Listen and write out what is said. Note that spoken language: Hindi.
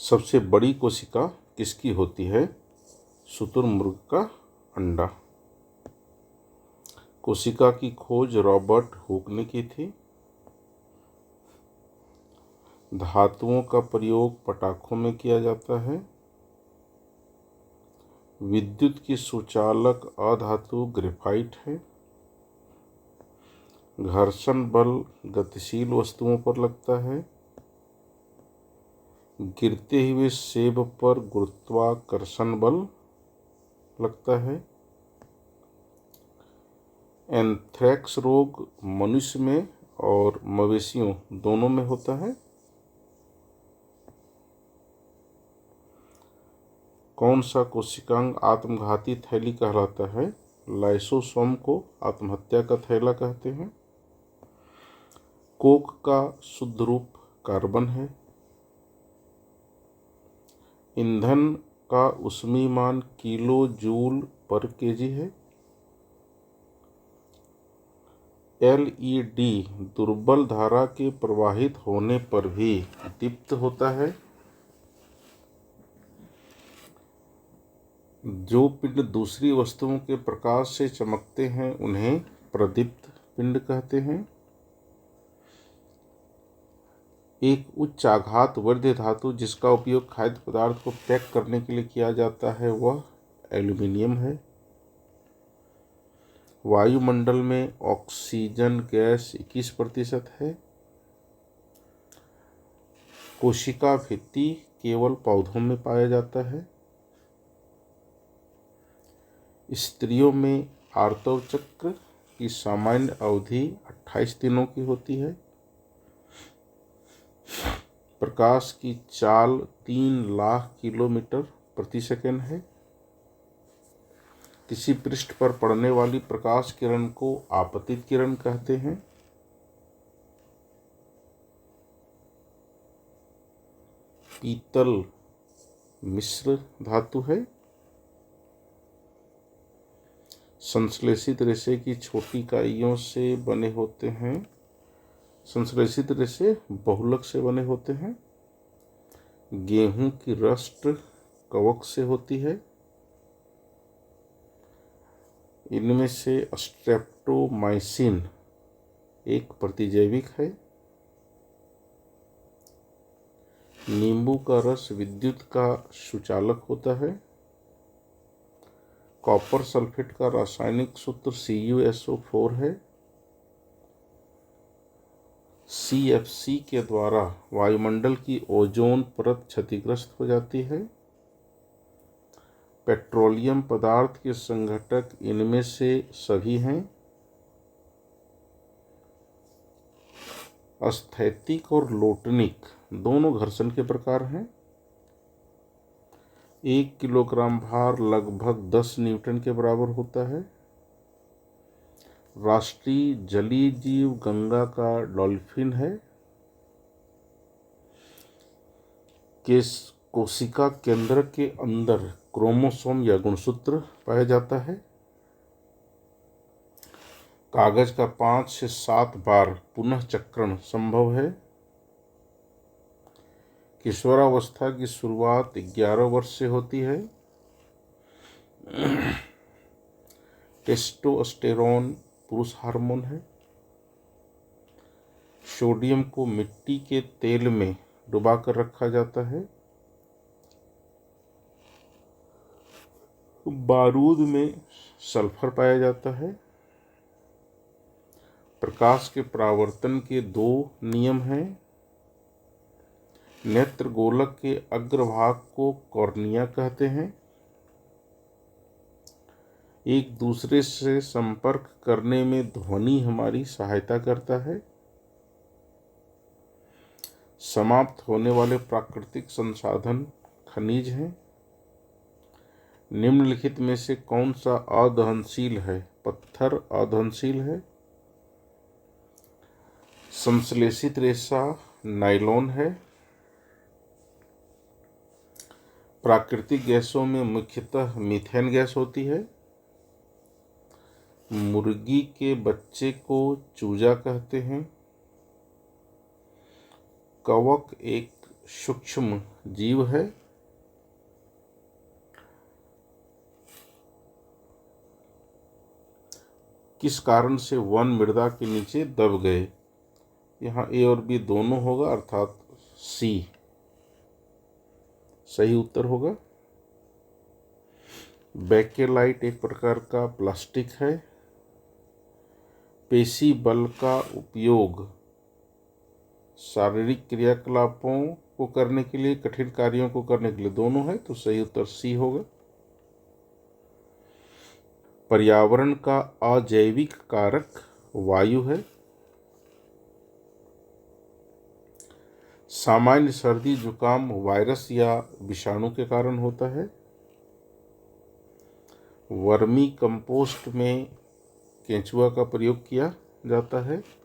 सबसे बड़ी कोशिका किसकी होती है? शुतुरमुर्ग का अंडा। कोशिका की खोज रॉबर्ट हुक ने की थी। धातुओं का प्रयोग पटाखों में किया जाता है। विद्युत की सुचालक अधातु ग्रेफाइट है। घर्षण बल गतिशील वस्तुओं पर लगता है। गिरते हुए सेब पर गुरुत्वाकर्षण बल लगता है। एंथ्रेक्स रोग मनुष्य में और मवेशियों दोनों में होता है। कौन सा कोशिकांग आत्मघाती थैली कहलाता है? लाइसोसोम को आत्महत्या का थैला कहते हैं। कोक का शुद्ध रूप कार्बन है। ईंधन का ऊष्मीमान किलो जूल पर केजी है। LED दुर्बल धारा के प्रवाहित होने पर भी दीप्त होता है। जो पिंड दूसरी वस्तुओं के प्रकाश से चमकते हैं उन्हें प्रदीप्त पिंड कहते हैं। एक उच्च आघात वर्ध्य धातु जिसका उपयोग खाद्य पदार्थ को पैक करने के लिए किया जाता है वह एल्यूमिनियम है। वायुमंडल में ऑक्सीजन गैस 21% है। कोशिका भित्ति केवल पौधों में पाया जाता है। स्त्रियों में आर्तव चक्र की सामान्य अवधि 28 दिनों की होती है। प्रकाश की चाल 3 लाख किलोमीटर प्रति सेकंड है। किसी पृष्ठ पर पड़ने वाली प्रकाश किरण को आपतित किरण कहते हैं। पीतल मिश्र धातु है। संश्लेषित रेशे की छोटी इकाइयों से बने होते हैं। संश्लेषित रेशे बहुलक से बने होते हैं। गेहूं की रस्ट कवक से होती है। इनमें से स्ट्रेप्टोमाइसिन एक प्रतिजैविक है। नींबू का रस विद्युत का सुचालक होता है। कॉपर सल्फेट का रासायनिक सूत्र CuSO4 है। CFC के द्वारा वायुमंडल की ओजोन परत क्षतिग्रस्त हो जाती है। पेट्रोलियम पदार्थ के संघटक इनमें से सभी हैं। स्थैतिक और लोटनिक दोनों घर्षण के प्रकार हैं। 1 किलोग्राम भार लगभग 10 न्यूटन के बराबर होता है। राष्ट्रीय जलीय जीव गंगा का डॉल्फिन है। कोशिका केंद्र के अंदर क्रोमोसोम या गुणसूत्र पाया जाता है। कागज का 5 से 7 बार पुनः चक्रण संभव है। किशोरावस्था की शुरुआत 11 वर्ष से होती है। टेस्टोस्टेरोन पुरुष हार्मोन है। सोडियम को मिट्टी के तेल में डुबाकर रखा जाता है। बारूद में सल्फर पाया जाता है। प्रकाश के परावर्तन के 2 नियम हैं। नेत्र गोलक के अग्रभाग को कॉर्निया कहते हैं। एक दूसरे से संपर्क करने में ध्वनि हमारी सहायता करता है। समाप्त होने वाले प्राकृतिक संसाधन खनिज हैं। निम्नलिखित में से कौन सा अदहनशील है? पत्थर अदहनशील है। संश्लेषित रेशा नायलॉन है। प्राकृतिक गैसों में मुख्यतः मीथेन गैस होती है। मुर्गी के बच्चे को चूजा कहते हैं। कवक एक सूक्ष्म जीव है। किस कारण से वन मृदा के नीचे दब गए? यहाँ ए और बी दोनों होगा, अर्थात सी सही उत्तर होगा। बेकेलाइट एक प्रकार का प्लास्टिक है। पेशी बल का उपयोग शारीरिक क्रियाकलापों को करने के लिए, कठिन कार्यों को करने के लिए, दोनों है, तो सही उत्तर सी होगा। पर्यावरण का अजैविक कारक वायु है। सामान्य सर्दी जुकाम वायरस या विषाणु के कारण होता है। वर्मी कंपोस्ट में केंचुआ का प्रयोग किया जाता है।